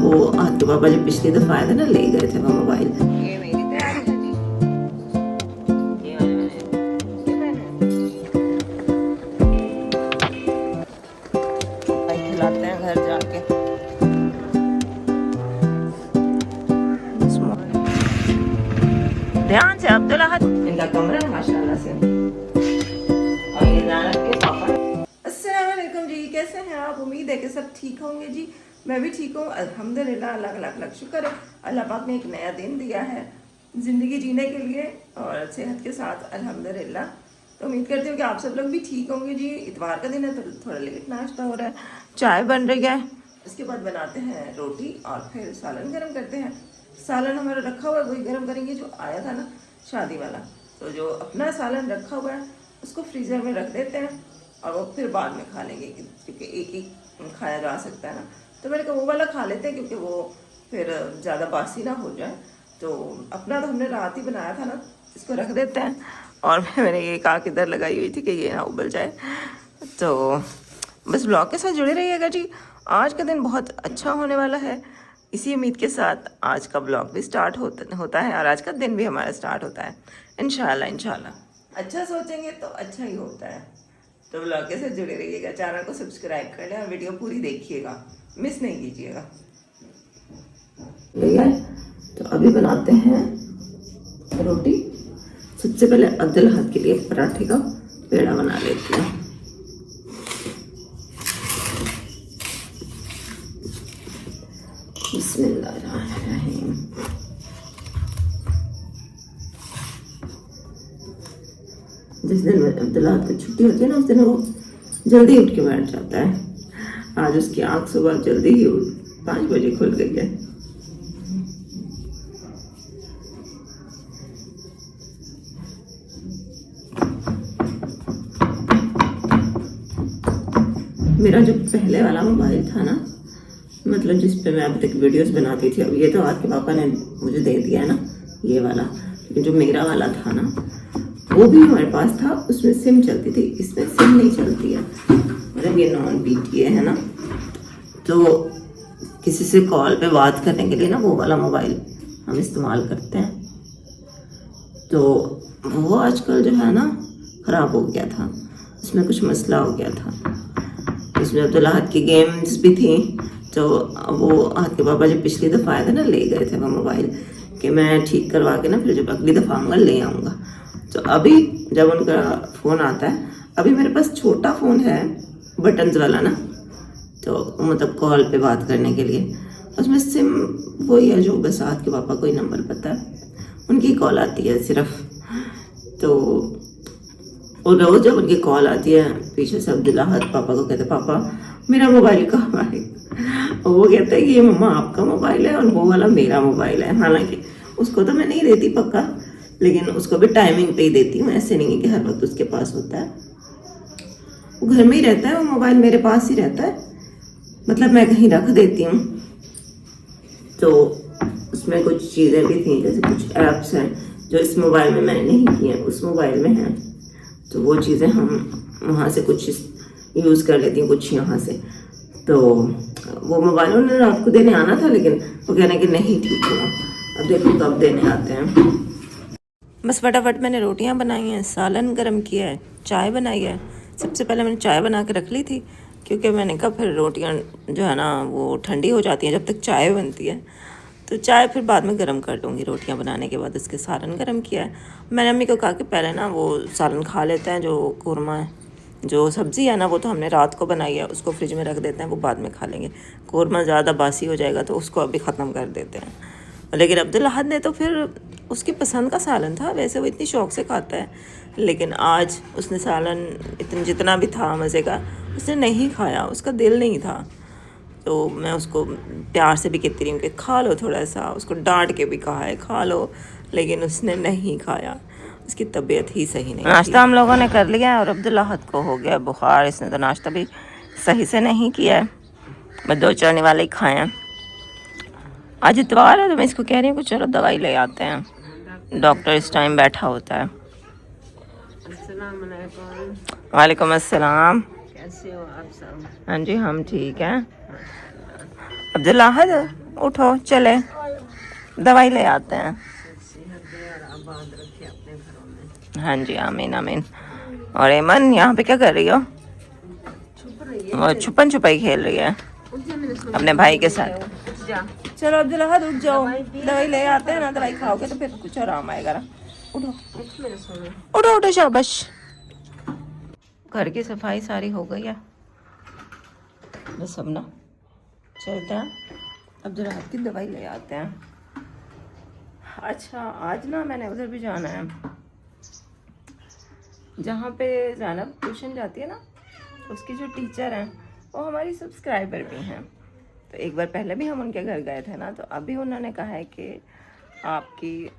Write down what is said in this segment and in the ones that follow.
वो आपके पापा जब पिछली दफा आए थे ना, ले गए थे वो मोबाइल। ये मेरी तैयारी है जी। ये वाले मैंने ये पहने भाई खिलाते हैं घर जाके। ध्यान से अब्दुल अहद, इनका कमरा है माशाल्लाह से। और ये नाना के पापा। अस्सलाम वालेकुम जी, कैसे हैं आप? उम्मीद है कि सब ठीक होंगे जी। मैं भी ठीक हूँ अल्हम्दुलिल्लाह। अल्लाह लाख लाख शुक्र है, अल्लाह पाक ने एक नया दिन दिया है ज़िंदगी जीने के लिए और सेहत के साथ अल्हम्दुलिल्लाह। तो उम्मीद करती हूँ कि आप सब लोग भी ठीक होंगे जी। इतवार का दिन है तो थोड़ा लेट नाश्ता हो रहा है, चाय बन रही है। इसके बाद बनाते हैं रोटी और फिर सालन गर्म करते हैं। सालन हमारा रखा हुआ है, वही गर्म करेंगे जो आया था ना शादी वाला। तो जो अपना सालन रखा हुआ है उसको फ्रीज़र में रख देते हैं और वो फिर बाद में खा लेंगे, क्योंकि एक ही खाया जा सकता है ना। तो मैंने कहा वो वाला खा लेते हैं क्योंकि वो फिर ज़्यादा बासी ना हो जाए। तो अपना तो हमने रात ही बनाया था ना, इसको रख देते हैं। और मैंने ये आँख इधर लगाई हुई थी कि ये ना उबल जाए। तो बस ब्लॉग के साथ जुड़े रहिएगा जी। आज का दिन बहुत अच्छा होने वाला है, इसी उम्मीद के साथ आज का ब्लॉग भी स्टार्ट होता है और आज का दिन भी हमारा स्टार्ट होता है इंशाल्लाह। इंशाल्लाह अच्छा सोचेंगे तो अच्छा ही होता है। तो ब्लॉग के साथ जुड़े रहिएगा, चैनल को सब्सक्राइब कर लें और वीडियो पूरी देखिएगा, मिस नहीं कीजिएगा। तो अभी बनाते हैं रोटी। सबसे पहले अब्दुल अहद के लिए पराठे का पेड़ा बना लेती हूँ। बिस्मिल्लाहिर्रहमानिर्रहीम। जिस दिन अब्दुल अहद को छुट्टी होती है ना, उस दिन वो जल्दी उठ के बैठ जाता है। आज उसकी आँख सुबह जल्दी ही 5 बजे खुल गई है। मेरा जो पहले वाला मोबाइल था ना, मतलब जिस पे मैं अभी तक वीडियोस बनाती थी, अब ये तो आपके पापा ने मुझे दे दिया है ना ये वाला, लेकिन जो मेरा वाला था ना वो भी हमारे पास था, उसमें सिम चलती थी, इसमें सिम नहीं चलती है। मतलब ये नॉन BTA है ना, तो किसी से कॉल पे बात करने के लिए ना वो वाला मोबाइल हम इस्तेमाल करते हैं। तो वो आजकल जो है ना ख़राब हो गया था, उसमें कुछ मसला हो गया था। इसमें अब्दुल अहद की गेम्स भी थी। तो वो अहद के पापा जब पिछली दफ़ा आए थे ना, ले गए थे वो मोबाइल कि मैं ठीक करवा के ना फिर जब अगली दफ़ा आऊँगा ले आऊँगा। तो अभी जब उनका फ़ोन आता है, अभी मेरे पास छोटा फ़ोन है बटन्स वाला ना, तो मतलब कॉल पे बात करने के लिए उसमें सिम वही है जो बस अहद के पापा को ही नंबर पता है, उनकी कॉल आती है सिर्फ। तो और रोज़ जब उनकी कॉल आती है पीछे से अब्दुल अहद पापा को कहते, पापा मेरा मोबाइल कहाँ है? और वो कहते हैं कि ये मम्मा आपका मोबाइल है और वो वाला मेरा मोबाइल है। हालांकि उसको तो मैं नहीं देती पक्का, लेकिन उसको भी टाइमिंग पे ही देती हूँ, ऐसे नहीं है कि हर वक्त उसके पास होता है। वो घर में ही रहता है, वो मोबाइल मेरे पास ही रहता है, मतलब मैं कहीं रख देती हूँ। तो उसमें कुछ चीज़ें भी थी, जैसे कुछ ऐप्स हैं जो इस मोबाइल में मैंने नहीं की हैं, उस मोबाइल में हैं, तो वो चीज़ें हम वहाँ से कुछ यूज़ कर लेती हूँ, कुछ यहाँ से। तो वो मोबाइल उन्होंने रात को देने आना था, लेकिन वो कहने कि नहीं ठीक हुआ, अब देखो कब देने आते हैं। बस फटाफट मैंने रोटियाँ बनाई हैं, सालन गर्म किया है, चाय बनाई है। सबसे पहले मैंने चाय बना के रख ली थी, क्योंकि मैंने कहा फिर रोटियाँ जो है ना वो ठंडी हो जाती हैं जब तक चाय बनती है, तो चाय फिर बाद में गर्म कर लूँगी। रोटियां बनाने के बाद उसके सालन गर्म किया है। मैंने अम्मी को कहा कि पहले ना वो सालन खा लेते हैं, जो कोरमा है, जो सब्ज़ी है ना वो तो हमने रात को बनाई है, उसको फ्रिज में रख देते हैं, वो बाद में खा लेंगे। कोरमा ज़्यादा बासी हो जाएगा तो उसको अभी ख़त्म कर देते हैं। लेकिन अब्दुल अहद ने तो फिर उसकी पसंद का सालन था, वैसे वो इतनी शौक़ से खाता है, लेकिन आज उसने सालन जितना भी था मज़े का उसने नहीं खाया, उसका दिल नहीं था। तो मैं उसको प्यार से भी कहती रही हूँ कि खा लो थोड़ा सा, उसको डांट के भी कहा है खा लो, लेकिन उसने नहीं खाया, उसकी तबीयत ही सही नहीं। नाश्ता हम लोगों ने कर लिया है और अब्दुल अहद को हो गया बुखार, इसने तो नाश्ता भी सही से नहीं किया है, मैं 2 चने वाले ही खाए हैं। आज इतवार है तो मैं इसको कह रही हूँ कि चलो दवाई ले आते हैं, डॉक्टर इस टाइम बैठा होता है। वालेकुम अस्सलाम। कैसे हो आप सब? हाँ जी हम ठीक हैं। अब्दुल अहद उठो चले दवाई ले आते हैं। हाँ जी आमीन आमीन। और एमन यहाँ पे क्या कर रही हो? वो छुपन छुपाई खेल रही है अपने भाई के साथ। चलो अब्दुल्ला उठ जाओ, दवाई ले आते हैं ना, दवाई खाओगे तो फिर कुछ आराम आएगा ना। उठो उठो उठो शाबाश। घर की सफाई सारी हो गई है बस अब ना चलते हैं अब्दुल्ला की दवाई ले आते हैं। अच्छा आज ना मैंने उधर भी जाना है जहाँ पे ज़ैनब ट्यूशन जाती है ना, उसकी जो टीचर हैं वो हमारी सब्सक्राइबर भी हैं। तो एक बार पहले भी हम उनके घर गए थे ना, तो अभी उन्होंने कहा है कि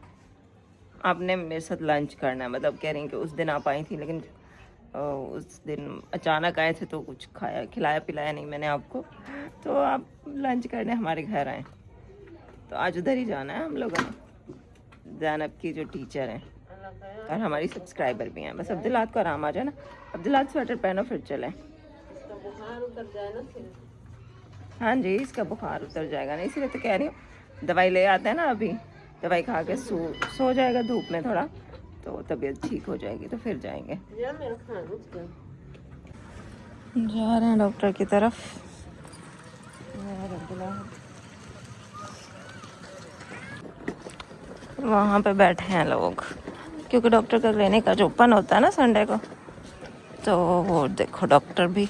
आपने मेरे साथ लंच करना है। मतलब कह रही हैं कि उस दिन आप आई थी लेकिन उस दिन अचानक आए थे तो कुछ खिलाया पिलाया नहीं मैंने आपको, तो आप लंच करने हमारे घर आए। तो आज उधर ही जाना है हम लोगों ने। ज़ैनब की जो टीचर हैं और हमारी सब्सक्राइबर भी हैं। बस अब्दुल्लाद को आराम आ जाए ना। अब्दुल्लाद स्वेटर पहनो फिर चले। हाँ जी इसका बुखार उतर जाएगा ना, इसीलिए तो कह रही हूँ दवाई ले आते हैं ना, अभी दवाई खा के सो जाएगा धूप में थोड़ा, तो तबीयत ठीक हो जाएगी तो फिर जाएंगे। जा रहे हैं डॉक्टर की तरफ। वहाँ पे बैठे हैं लोग क्योंकि डॉक्टर का क्लिनिक का जो ओपन होता है ना संडे को, तो वो देखो डॉक्टर भी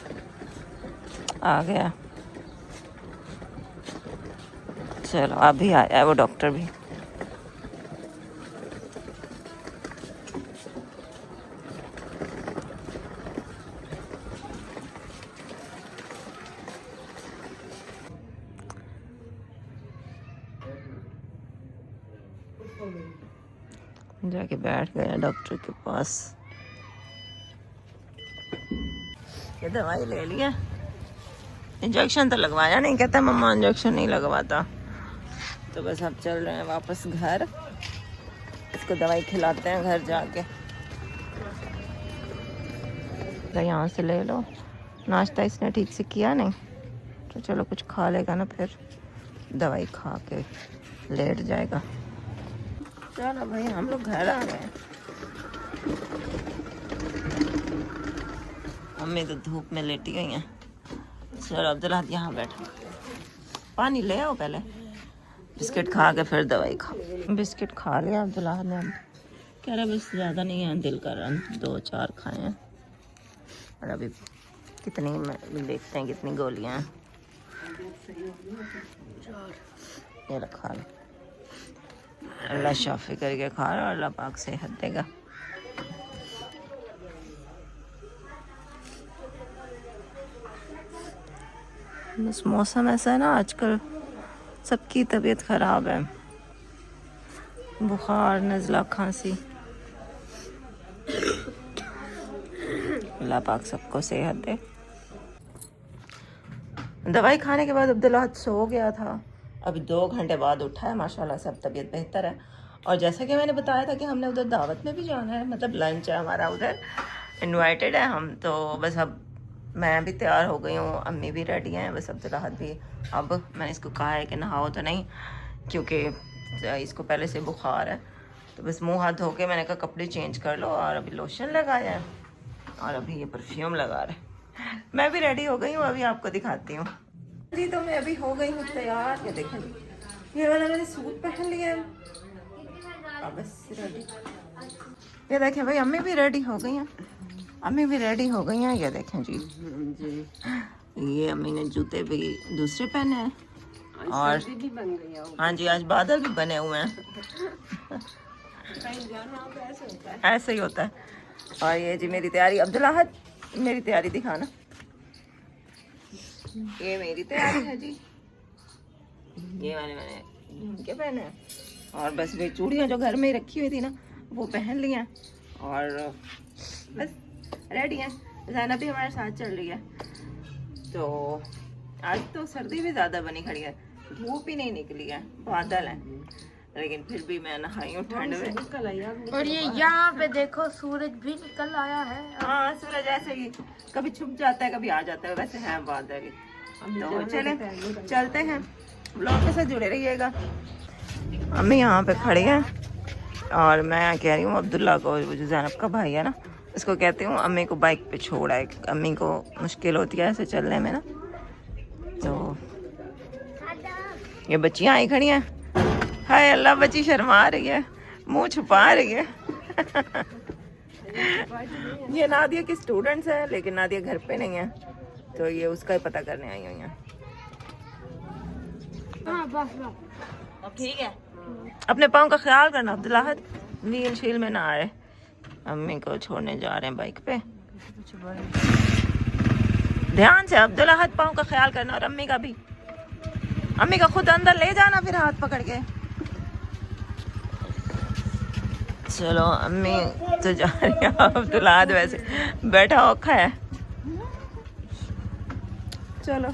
आ गया। चलो अभी आया वो डॉक्टर भी। जाके बैठ गया डॉक्टर के पास। ये दवाई ले लिया, इंजेक्शन तो लगवाया नहीं, कहता मम्मा इंजेक्शन नहीं लगवाता। तो बस अब चल रहे हैं वापस घर, इसको दवाई खिलाते हैं घर जाके। तो यहाँ से ले लो, नाश्ता इसने ठीक से किया नहीं तो चलो कुछ खा लेगा ना, फिर दवाई खा के लेट जाएगा। चलो भाई हम लोग घर आ गए। मम्मी तो धूप में लेटी गई हैं। चलो अब्दुल्ला यहाँ बैठो, पानी ले आओ पहले, बिस्किट खा के फिर दवाई खाओ। बिस्किट खा लिया अब्दुल्ला ने, कह रहा बस ज़्यादा नहीं है, दिल कर रहा 2-4 खाए हैं। और अभी कितनी देखते हैं कितनी गोलियां हैं। ये रखा लो, अल्लाह शाफी करके खा रहा, अल्लाह पाक सेहत देगा। बस मौसम ऐसा है ना आजकल, सबकी तबीयत ख़राब है, बुखार नज़ला खांसी। अल्लाह पाक सबको सेहत दे। दवाई खाने के बाद अब्दुल्ला सो गया था, अभी 2 घंटे बाद उठा है, माशाल्लाह सब तबीयत बेहतर है। और जैसा कि मैंने बताया था कि हमने उधर दावत में भी जाना है, मतलब लंच है हमारा उधर, इनवाइटेड है हम। तो बस अब मैं भी तैयार हो गई हूँ, अम्मी भी रेडी हैं, बस अब्दुल्ला भी। अब मैंने इसको कहा है कि नहाओ तो नहीं, क्योंकि इसको पहले से बुखार है। तो बस मुँह हाथ धो के मैंने कहा कपड़े चेंज कर लो, और अभी लोशन लगाया है और अभी ये परफ्यूम लगा रहे। मैं भी रेडी हो गई हूँ, अभी आपको दिखाती हूँ जी। तो मैं अभी हो गई हूँ तैयार। ये देखें ये वाला मैंने सूट पहन लिया है, बस रेडी। ये देखें भाई अम्मी भी रेडी हो गई हैं, अम्मी भी रेडी हो गई हैं। ये देखें जी, ये अम्मी ने जूते भी दूसरे पहने हैं, और हाँ जी आज बादल भी बने हुए हैं। ऐसे ही होता है। और ये जी मेरी तैयारी, अब्दुल्ला मेरी तैयारी दिखाना। ये मेरी तैयारी है जी, ये मैंने झुमके पहने हैं, और बस वे चूड़ियाँ जो घर में ही रखी हुई थी ना वो पहन ली हैं, और बस रेडी हैं। ज़ैनब भी हमारे साथ चल रही है। तो आज तो सर्दी भी ज़्यादा बनी खड़ी है, धूप ही नहीं निकली है, बादल है, लेकिन फिर भी मैं नहाई हूँ ठंड में। और ये यहाँ पे देखो सूरज भी निकल आया है। हाँ सूरज ऐसे ही कभी छुप जाता है कभी आ जाता है, वैसे है बादल। तो चले चलते हैं ब्लॉग के साथ जुड़े रहिएगा। अम्मी यहाँ पे खड़ी हैं और मैं कह रही हूँ अब्दुल्ला को, वो जो ज़ैनब का भाई है ना, इसको कहती हूँ अम्मी को बाइक पे छोड़ा है। अम्मी को मुश्किल होती है ऐसे चलने में ना, तो ये बच्चियाँ आई खड़ी हैं। हाय अल्लाह, बच्ची शर्मा रही है, मुंह छुपा रही है। ये नादिया की स्टूडेंट्स हैं, लेकिन नादिया घर पे नहीं है, तो ये उसका ही पता करने आई हुई हैं। ठीक है, अपने पाँव का ख्याल करना अब्दुल्ला, व्हील शील में ना आए। अम्मी को छोड़ने जा रहे हैं बाइक पे, ध्यान से अब्दुल्ला, पाँव का ख्याल करना, और अम्मी का भी। अम्मी का खुद अंदर ले जाना फिर हाथ पकड़ के। चलो अम्मी तो जा रही है, अब्दुल्ला वैसे बैठा औखा है। चलो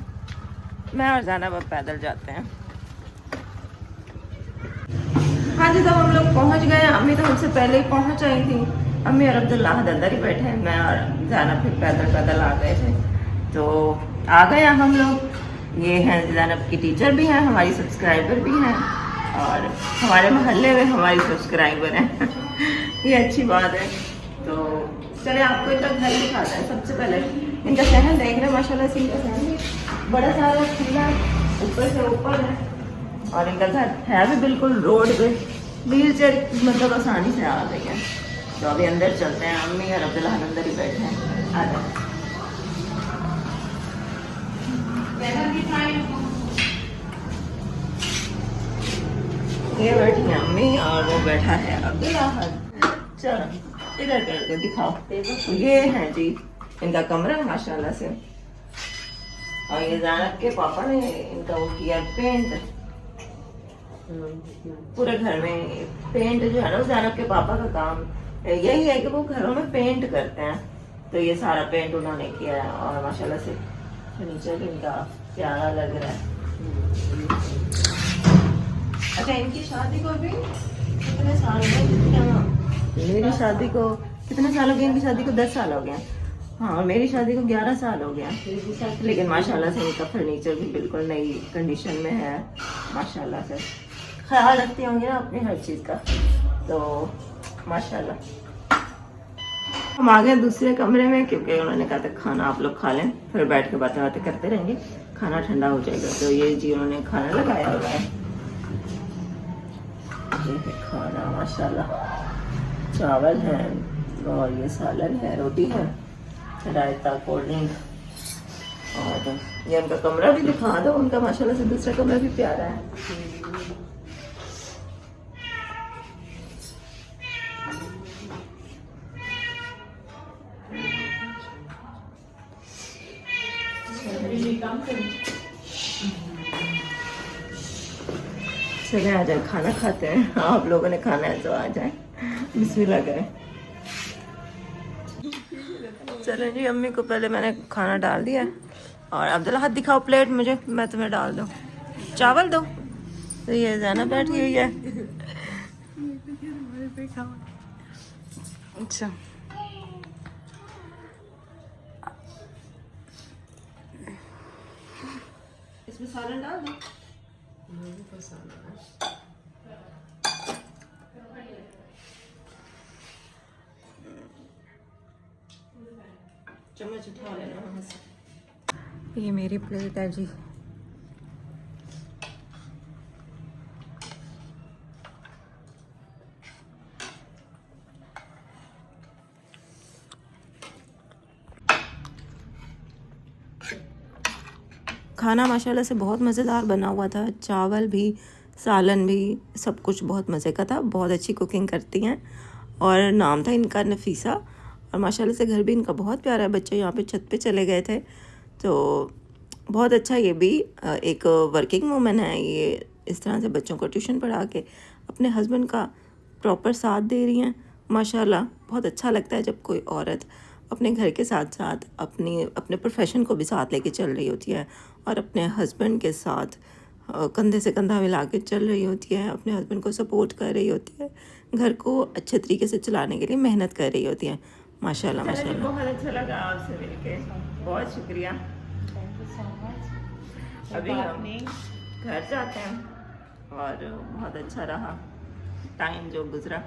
मैं और जाना अब पैदल जाते हैं। हाँ जी, तो हम लोग पहुंच गए। अम्मी तो हमसे पहले ही पहुंच आई थी। अम्मी और अब्दुल्ला अंदर ही बैठे हैं, मैं और जाना फिर पैदल आ गए थे, तो आ गए हम लोग। ये हैं ज़ैनब की टीचर भी हैं, हमारी सब्सक्राइबर भी हैं, और हमारे मोहल्ले में हमारी सब्सक्राइबर हैं। ये अच्छी बात है। तो चले आपको इनका घर दिखाता है। सबसे पहले इनका सहन देख रहे हैं, माशाल्लाह से इनका सहन बड़ा सारा खुला ऊपर से ऊपर है, और इनका घर है भी बिल्कुल रोड पे, व्हील चेयर मतलब आसानी से आ गई है। तो अभी अंदर चलते हैं। अम्मी और अब्दुल्ला अंदर ही बैठे हैं। आ जाओ। ये बैठी है अम्मी और वो बैठा है अब्दुल्ला। चलो इधर करके दिखाओ। ये है जी इनका कमरा माशाल्लाह से, और ये ज़ैनब के पापा ने इनका वो किया पेंट। पूरे घर में पेंट जो है ना, ज़ैनब के पापा का काम यही है कि वो घरों में पेंट करते हैं, तो ये सारा पेंट उन्होंने किया है। और माशाल्लाह से फर्नीचर भी इनका प्यारा लग रहा है। अच्छा, इनकी शादी को भी कितने साल हो गए? मेरी शादी को कितने साल हो गए? इनकी शादी को 10 साल हो गया। हाँ, और मेरी शादी को 11 साल हो गया। लेकिन माशाल्लाह से इनका फर्नीचर भी बिल्कुल नई कंडीशन में है। माशाल्लाह से ख्याल रखती होंगी ना अपनी हर चीज़ का, तो माशाल्लाह। हम आ गए दूसरे कमरे में, क्योंकि उन्होंने कहा था खाना आप लोग खा लें, फिर बैठ के बातें करते रहेंगे, खाना ठंडा हो जाएगा। तो ये जी उन्होंने खाना लगाया हुआ है। ये है खाना माशाल्लाह, चावल है और ये सालन है, रोटी है, रायता, कोल्ड ड्रिंक। और ये उनका कमरा भी दिखा दो। उनका माशाल्लाह से दूसरा कमरा भी प्यारा है। चले आ जाए, खाना खाते हैं। आप लोगों ने खाना है तो आ जाए, बिस्मिल्लाह करें। चलें जी, अम्मी को पहले मैंने खाना डाल दिया, और अब्दुल्ला हाथ दिखाओ प्लेट मुझे, मैं तुम्हें डाल दूँ। चावल दो। तो ये ज़ैनब बैठी हुई है। अच्छा, इसमें सालन डाल दो। चम्मच उठा लेना वहाँ से। ये मेरी प्लेट है जी। खाना माशाल्लाह से बहुत मज़ेदार बना हुआ था, चावल भी, सालन भी, सब कुछ बहुत मज़े का था। बहुत अच्छी कुकिंग करती हैं, और नाम था इनका नफीसा, और माशाल्लाह से घर भी इनका बहुत प्यारा है। बच्चे यहाँ पे छत पे चले गए थे, तो बहुत अच्छा। ये भी एक वर्किंग वूमेन है, ये इस तरह से बच्चों को ट्यूशन पढ़ा के अपने हस्बैंड का प्रॉपर साथ दे रही हैं। माशाल्लाह बहुत अच्छा लगता है जब कोई औरत अपने घर के साथ साथ अपने प्रोफेशन को भी साथ लेके चल रही होती है, और अपने हस्बैंड के साथ कंधे से कंधा मिला के चल रही होती है, अपने हस्बैंड को सपोर्ट कर रही होती है, घर को अच्छे तरीके से चलाने के लिए मेहनत कर रही होती है। माशाल्लाह माशाल्लाह। बहुत अच्छा लगा आपसे मिलके, बहुत शुक्रिया। अभी हम घर जाते हैं। और बहुत अच्छा रहा टाइम जो गुजरा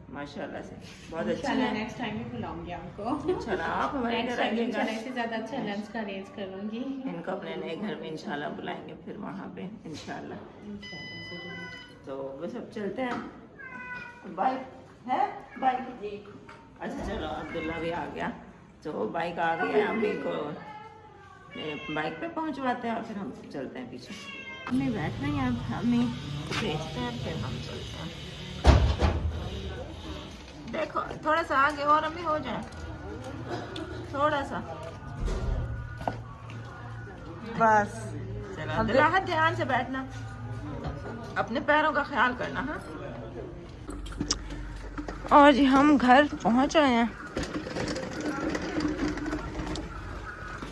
माशाल्लाह से, बहुत अच्छा है। नेक्स्ट टाइम भी बुलाऊंगी आपको। इंशाल्लाह आप हमारे घर आइएगा, से ज़्यादा अच्छा लंच का अरेंज करूँगी। इनको अपने नए घर में इंशाल्लाह बुलाएंगे फिर वहाँ पे इंशाल्लाह। तो बस अब चलते हैं। बाइक है, बाइक जी। अच्छा चलो, अब्दुल्ला भी आ गया, तो बाइक आ गई है, अम्मी को बाइक पे पहुंचवाते हैं और फिर हम चलते हैं पीछे। अम्मी बैठ रही हैं, अम्मी भेजते हैं फिर हम चलते हैं। देखो थोड़ा सा आगे और अम्मी हो जाए, थोड़ा सा बस। चलो अब्दुल्ला ध्यान से बैठना, अपने पैरों का ख्याल करना। हाँ, और जी हम घर पहुंच रहे हैं।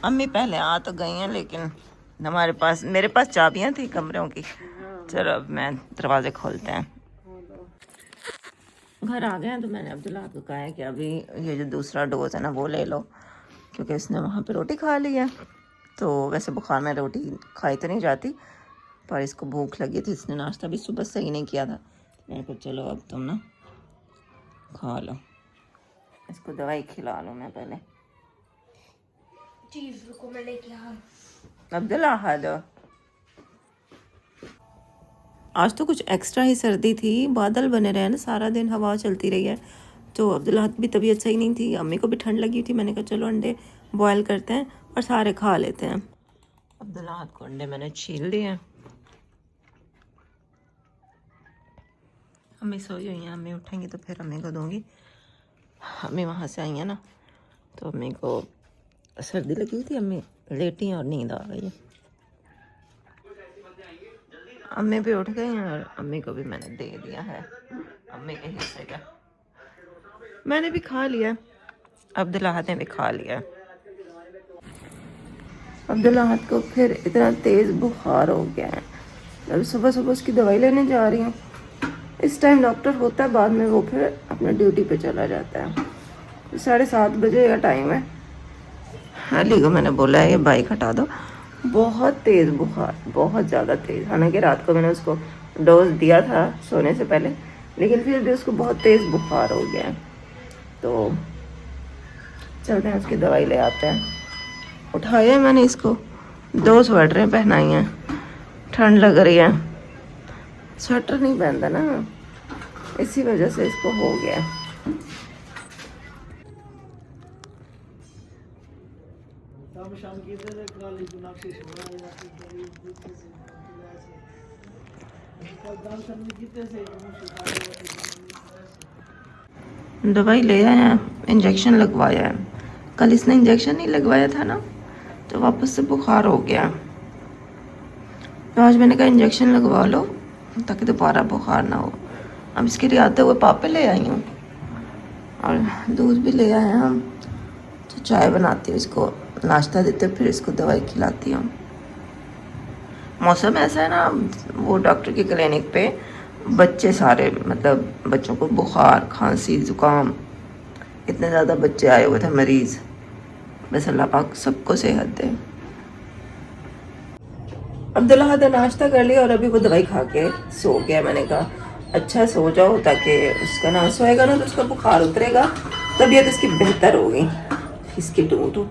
अम्मी पहले आ तो गई हैं, लेकिन मेरे पास चाबियां थी कमरों की। चलो अब मैं दरवाजे खोलते हैं। घर आ गए हैं, तो मैंने अब्दुल्ला को कहा है कि अभी ये जो दूसरा डोज है ना वो ले लो, क्योंकि इसने वहाँ पे रोटी खा ली है। तो वैसे बुखार में रोटी खाई तो नहीं जाती, पर इसको भूख लगी थी, इसने नाश्ता भी सुबह सही नहीं किया था। मैंने कहा चलो अब तुम ना खा लो, इसको दवाई खिला लो। मैं पहले चीज रुको मैं लेके आ। अब्दुल्ला हादो, आज तो कुछ एक्स्ट्रा ही सर्दी थी, बादल बने रहे ना सारा दिन, हवा चलती रही है, तो अब्दुल्ला की तबीयत सही नहीं थी, अम्मी को भी ठंड लगी थी। मैंने कहा चलो अंडे बॉयल करते हैं और सारे खा लेते हैं। अब्दुल्ला को अंडे मैंने छील लिए हैं। अम्मी सोई हुई हैं, अम्मी उठेंगी तो फिर अम्मी को दूंगी। अम्मी वहाँ से आई है ना, तो अम्मी को सर्दी लगी थी, अम्मी लेटी हैं और नींद आ गई है। अम्मी भी उठ गई हैं और अम्मी को भी मैंने दे दिया है अम्मी के हिस्से का। मैंने भी खा लिया, अब्दुल्ला ने भी खा लिया। अब्दुल्ला को फिर इतना तेज़ बुखार हो गया है, मैं सुबह सुबह उसकी दवाई लेने जा रही हूँ। इस टाइम डॉक्टर होता है, बाद में वो फिर अपने ड्यूटी पे चला जाता है। 7:30 बजे का टाइम है। अली को मैंने बोला है ये बाइक हटा दो, बहुत तेज़ बुखार, बहुत ज़्यादा तेज़। हालांकि रात को मैंने उसको डोज दिया था सोने से पहले, लेकिन फिर भी उसको बहुत तेज़ बुखार हो गया है। तो चलते हैं उसकी दवाई ले आते हैं। उठाया मैंने इसको, 2 स्वेटरें पहनाई हैं, ठंड लग रही है, स्वेटर नहीं पहनता ना, इसी वजह से इसको हो गया। दवाई ले आए हैं, इंजेक्शन लगवाया है। कल इसने इंजेक्शन नहीं लगवाया था ना, तो वापस से बुखार हो गया। तो आज मैंने कहा इंजेक्शन लगवा लो ताकि दोबारा बुखार ना हो। अब इसके लिए आते हुए पापे ले आई हूँ और दूध भी ले आए हैं हम। तो चाय बनाती हूँ, इसको नाश्ता देते फिर इसको दवाई खिलाती हूँ। मौसम ऐसा है ना, वो डॉक्टर की क्लिनिक पे बच्चे सारे, मतलब बच्चों को बुखार, खांसी, ज़ुकाम, इतने ज़्यादा बच्चे आए हुए थे मरीज़। बस अल्लाह पाक सबको सेहत दे। अब्दुल्ला ने नाश्ता कर लिया और अभी वो दवाई खा के सो गया। मैंने कहा अच्छा सो जाओ, ताकि उसका ना सोएगा ना तो उसका बुखार उतरेगा, तबीयत उसकी बेहतर होगी। इसकी टू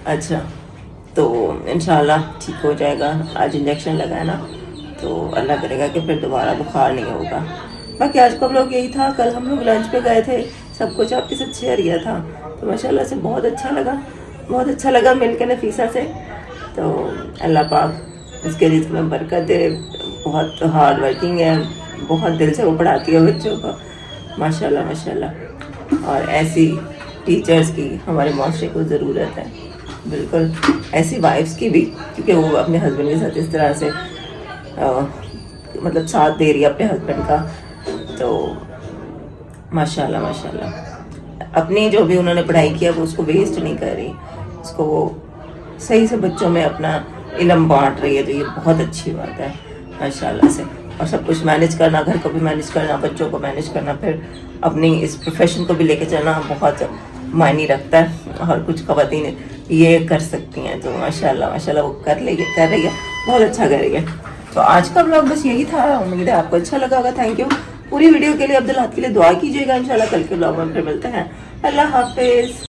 अच्छा, तो इंशाल्लाह ठीक हो जाएगा। आज इंजेक्शन लगाया ना, तो अल्लाह करेगा कि फिर दोबारा बुखार नहीं होगा। बाकी आज का हम लोग यही था। कल हम लोग लंच पे गए थे, सब कुछ आपके साथ शेयर किया था, तो माशाल्लाह से बहुत अच्छा लगा मिल के नफीसा से। तो अल्लाह पाक इसके रिज़्क़ में बरकत दे। बहुत हार्ड वर्किंग है, बहुत दिल से वो पढ़ाती है बच्चों को, माशाल्लाह माशाल्लाह। और ऐसी टीचर्स की हमारे माशरे को ज़रूरत है, बिल्कुल ऐसी वाइफ्स की भी, क्योंकि वो अपने हस्बैंड के साथ इस तरह से मतलब साथ दे रही है अपने हस्बैंड का। तो माशाल्लाह माशाल्लाह, अपनी जो भी उन्होंने पढ़ाई किया वो उसको वेस्ट नहीं कर रही, उसको वो सही से बच्चों में अपना इल्म बांट रही है। तो ये बहुत अच्छी बात है माशाल्लाह से। और सब कुछ मैनेज करना, घर को भी मैनेज करना, बच्चों को मैनेज करना, फिर अपनी इस प्रोफेशन को भी लेके चलना बहुत मायने रखता है। और कुछ ख़वातीन ये कर सकती हैं, तो माशाल्लाह माशाल्लाह वो कर रही है, बहुत अच्छा कर रही है। तो आज का ब्लॉग बस यही था, उम्मीद है आपको अच्छा लगा होगा। थैंक यू पूरी वीडियो के लिए। अब्दुल हाथ के लिए दुआ कीजिएगा। इंशाल्लाह कल के ब्लॉग में फिर मिलते हैं। अल्लाह हाफिज।